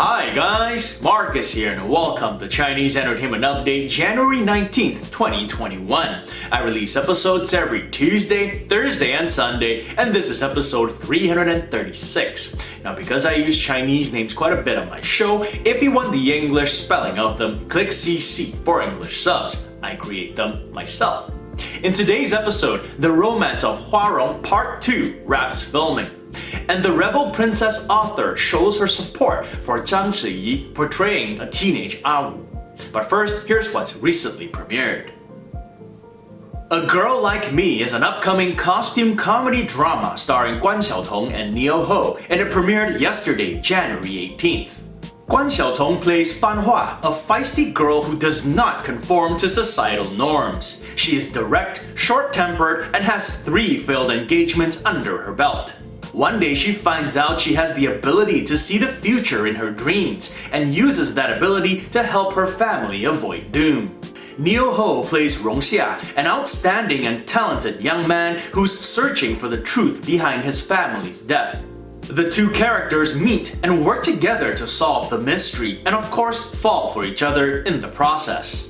Hi guys, Marcus here and welcome to Chinese Entertainment Update January 19th, 2021. I release episodes every Tuesday, Thursday, and Sunday, and this is episode 336. Now because I use Chinese names quite a bit on my show, if you want the English spelling of them, click CC for English subs. I create them myself. In today's episode, the romance of Hua Rong Part 2 wraps filming. And the rebel princess author shows her support for Zhang Ziyi portraying a teenage Awu. But first, here's what's recently premiered. A Girl Like Me is an upcoming costume comedy drama starring Guan Xiaotong and Neo Ho, and it premiered yesterday, January 18th. Guan Xiaotong plays Ban Hua, a feisty girl who does not conform to societal norms. She is direct, short-tempered, and has 3 failed engagements under her belt. One day she finds out she has the ability to see the future in her dreams and uses that ability to help her family avoid doom. Neo Ho plays Rong Xia, an outstanding and talented young man who's searching for the truth behind his family's death. The two characters meet and work together to solve the mystery and of course fall for each other in the process.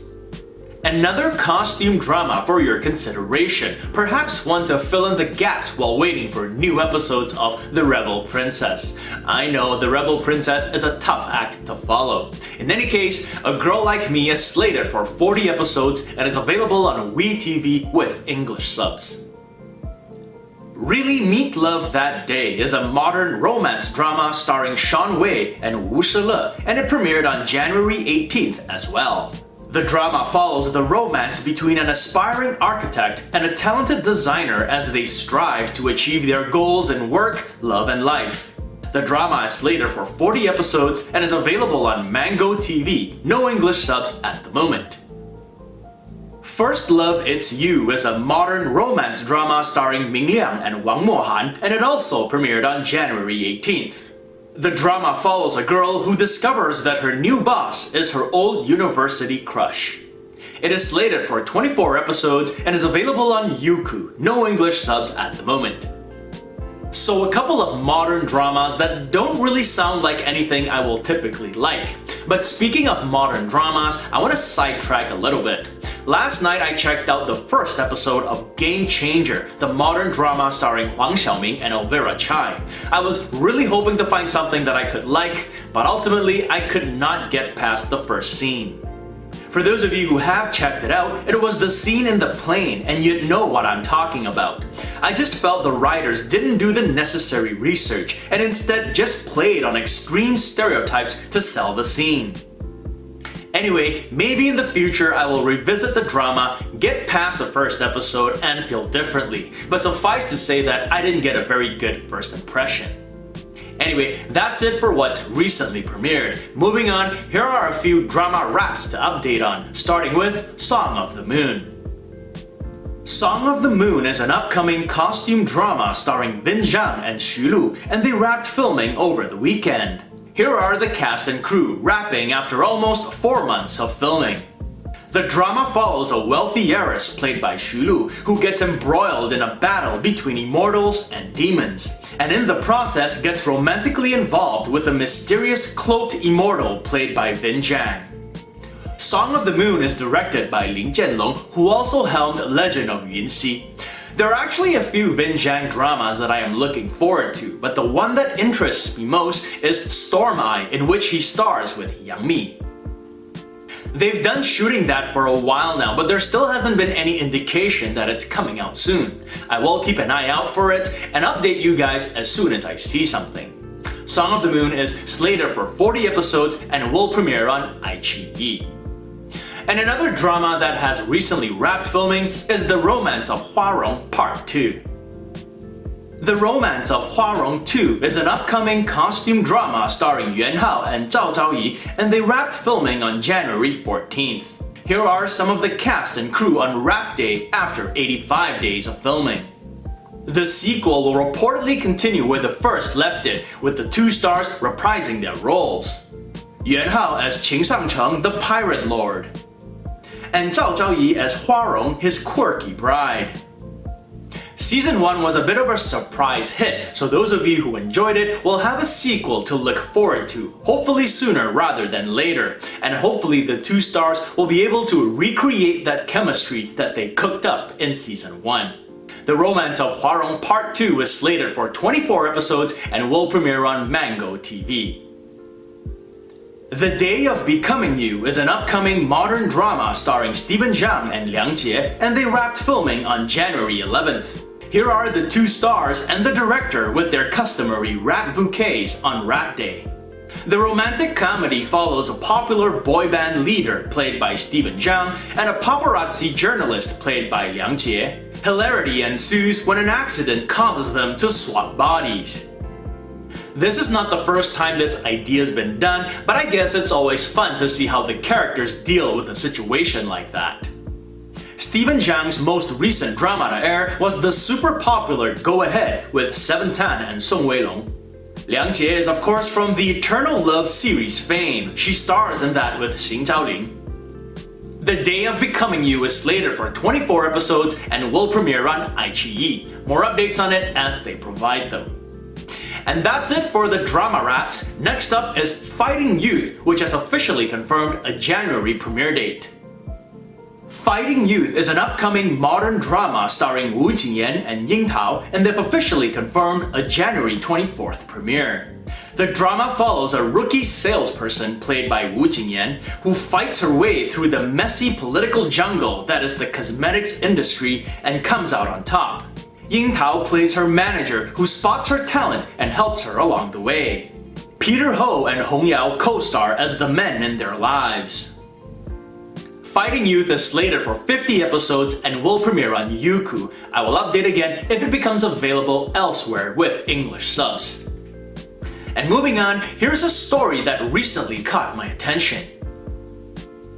Another costume drama for your consideration, perhaps one to fill in the gaps while waiting for new episodes of The Rebel Princess. I know The Rebel Princess is a tough act to follow. In any case, A Girl Like Me is slated for 40 episodes and is available on WeTV with English subs. Really Meet Love That Day is a modern romance drama starring Shawn Wei and Wu Shile, and it premiered on January 18th as well. The drama follows the romance between an aspiring architect and a talented designer as they strive to achieve their goals in work, love, and life. The drama is slated for 40 episodes and is available on Mango TV, no English subs at the moment. First Love It's You is a modern romance drama starring Ming Liang and Wang Mohan, and it also premiered on January 18th. The drama follows a girl who discovers that her new boss is her old university crush. It is slated for 24 episodes and is available on Youku, no English subs at the moment. So a couple of modern dramas that don't really sound like anything I will typically like. But speaking of modern dramas, I want to sidetrack a little bit. Last night I checked out the first episode of Game Changer, the modern drama starring Huang Xiaoming and Elvira Chai. I was really hoping to find something that I could like, but ultimately I could not get past the first scene. For those of you who have checked it out, it was the scene in the plane, and you'd know what I'm talking about. I just felt the writers didn't do the necessary research and instead just played on extreme stereotypes to sell the scene. Anyway, maybe in the future I will revisit the drama, get past the first episode, and feel differently. But suffice to say that I didn't get a very good first impression. Anyway, that's it for what's recently premiered. Moving on, here are a few drama wraps to update on, starting with Song of the Moon. Song of the Moon is an upcoming costume drama starring Vin Zhang and Xu Lu, and they wrapped filming over the weekend. Here are the cast and crew wrapping after almost 4 months of filming. The drama follows a wealthy heiress played by Xu Lu who gets embroiled in a battle between immortals and demons, and in the process gets romantically involved with a mysterious cloaked immortal played by Vin Zhang. Song of the Moon is directed by Lin Jianlong, who also helmed Legend of Yunxi. There are actually a few Vin Zhang dramas that I am looking forward to, but the one that interests me most is Storm Eye, in which he stars with Yang Mi. They've done shooting that for a while now, but there still hasn't been any indication that it's coming out soon. I will keep an eye out for it and update you guys as soon as I see something. Song of the Moon is slated for 40 episodes and will premiere on iQIYI. And another drama that has recently wrapped filming is The Romance of Hua Rong Part 2. The Romance of Hua Rong 2 is an upcoming costume drama starring Yuan Hao and Zhao Ziyi, and they wrapped filming on January 14th. Here are some of the cast and crew on wrap day after 85 days of filming. The sequel will reportedly continue where the first left it, with the 2 stars reprising their roles. Yuan Hao as Qin Shangcheng, the Pirate Lord, and Zhao Ziyi as Hua Rong, his quirky bride. Season 1 was a bit of a surprise hit, so those of you who enjoyed it will have a sequel to look forward to, hopefully sooner rather than later, and hopefully the two stars will be able to recreate that chemistry that they cooked up in Season 1. The Romance of Hua Rong Part 2 is slated for 24 episodes and will premiere on Mango TV. The Day of Becoming You is an upcoming modern drama starring Stephen Zhang and Liang Jie, and they wrapped filming on January 11th. Here are the two stars and the director with their customary rap bouquets on Rap Day. The romantic comedy follows a popular boy band leader played by Stephen Zhang and a paparazzi journalist played by Liang Jie. Hilarity ensues when an accident causes them to swap bodies. This is not the first time this idea's been done, but I guess it's always fun to see how the characters deal with a situation like that. Stephen Zhang's most recent drama to air was the super popular Go Ahead with Seven Tan and Song Weilong. Liang Jie is of course from the Eternal Love series fame. She stars in that with Xing Zhaoling. The Day of Becoming You is slated for 24 episodes and will premiere on iQIYI. More updates on it as they provide them. And that's it for the drama wraps. Next up is Fighting Youth, which has officially confirmed a January premiere date. Fighting Youth is an upcoming modern drama starring Wu Qingyan and Ying Tao, and they've officially confirmed a January 24th premiere. The drama follows a rookie salesperson played by Wu Qingyan who fights her way through the messy political jungle that is the cosmetics industry and comes out on top. Ying Tao plays her manager who spots her talent and helps her along the way. Peter Ho and Hong Yao co-star as the men in their lives. Fighting Youth is slated for 50 episodes and will premiere on Youku. I will update again if it becomes available elsewhere with English subs. And moving on, here's a story that recently caught my attention.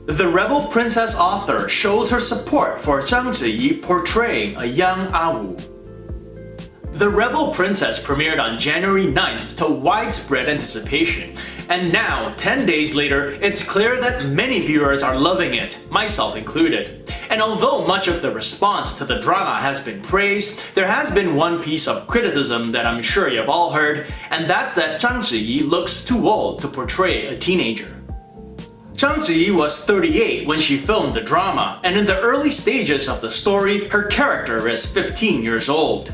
The Rebel Princess author shows her support for Zhang Ziyi portraying a young Awu. The Rebel Princess premiered on January 9th to widespread anticipation, and now, 10 days later, it's clear that many viewers are loving it, myself included. And although much of the response to the drama has been praised, there has been one piece of criticism that I'm sure you've all heard, and that's that Zhang Ziyi looks too old to portray a teenager. Zhang Ziyi was 38 when she filmed the drama, and in the early stages of the story, her character is 15 years old.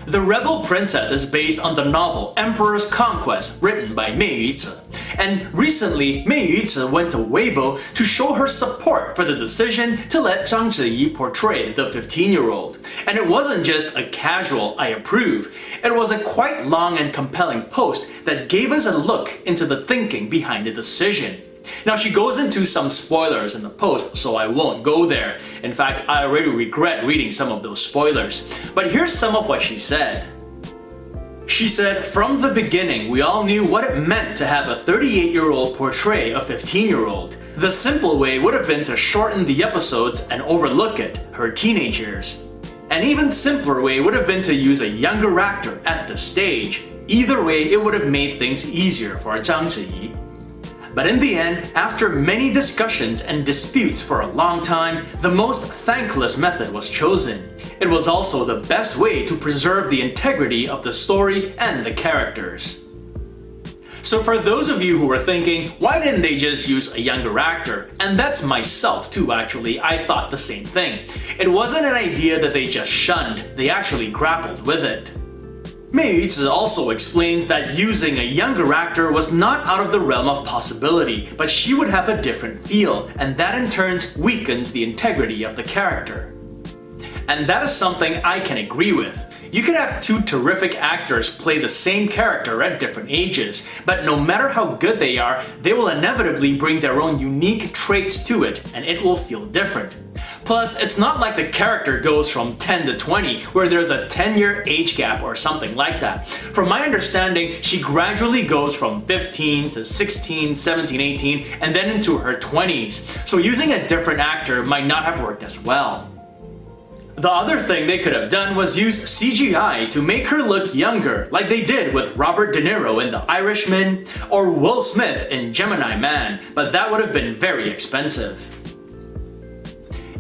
The Rebel Princess is based on the novel Emperor's Conquest written by Mei Yuzi, and recently Mei Yuzi went to Weibo to show her support for the decision to let Zhang Ziyi portray the 15-year-old. And it wasn't just a casual "I approve," it was a quite long and compelling post that gave us a look into the thinking behind the decision. Now she goes into some spoilers in the post, so I won't go there. In fact, I already regret reading some of those spoilers. But here's some of what she said. She said, "From the beginning, we all knew what it meant to have a 38-year-old portray a 15-year-old. The simple way would have been to shorten the episodes and overlook it, her teenage years. An even simpler way would have been to use a younger actor at the stage. Either way, it would have made things easier for Zhang Ziyi." But in the end, after many discussions and disputes for a long time, the most thankless method was chosen. It was also the best way to preserve the integrity of the story and the characters. So for those of you who were thinking, why didn't they just use a younger actor? And that's myself too actually, I thought the same thing. It wasn't an idea that they just shunned, they actually grappled with it. Mei Yuzi also explains that using a younger actor was not out of the realm of possibility, but she would have a different feel, and that in turn weakens the integrity of the character. And that is something I can agree with. You could have two terrific actors play the same character at different ages, but no matter how good they are, they will inevitably bring their own unique traits to it, and it will feel different. Plus, it's not like the character goes from 10 to 20, where there's a 10-year age gap or something like that. From my understanding, she gradually goes from 15 to 16, 17, 18, and then into her 20s, so using a different actor might not have worked as well. The other thing they could have done was use CGI to make her look younger, like they did with Robert De Niro in The Irishman, or Will Smith in Gemini Man, but that would have been very expensive.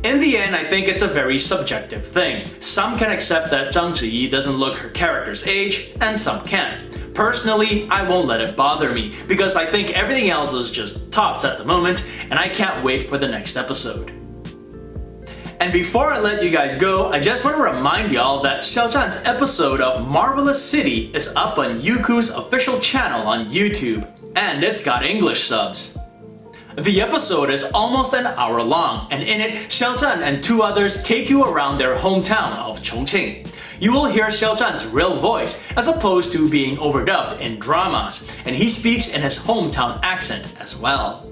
In the end, I think it's a very subjective thing. Some can accept that Zhang Ziyi doesn't look her character's age, and some can't. Personally, I won't let it bother me, because I think everything else is just tops at the moment, and I can't wait for the next episode. And before I let you guys go, I just want to remind y'all that Xiao Zhan's episode of Marvelous City is up on Youku's official channel on YouTube, and it's got English subs. The episode is almost an hour long, and in it, Xiao Zhan and two others take you around their hometown of Chongqing. You will hear Xiao Zhan's real voice, as opposed to being overdubbed in dramas, and he speaks in his hometown accent as well.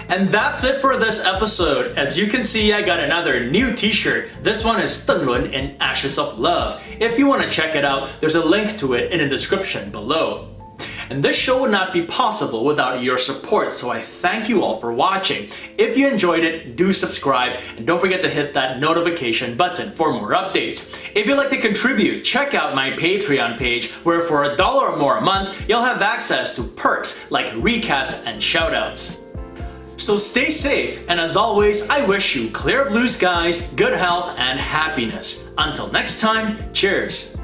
And that's it for this episode. As you can see, I got another new t-shirt. This one is Deng Lun in Ashes of Love. If you want to check it out, there's a link to it in the description below. And this show would not be possible without your support, so I thank you all for watching. If you enjoyed it, do subscribe, and don't forget to hit that notification button for more updates. If you'd like to contribute, check out my Patreon page, where for $1 or more a month, you'll have access to perks like recaps and shoutouts. So stay safe, and as always, I wish you clear blue skies, good health, and happiness. Until next time, cheers!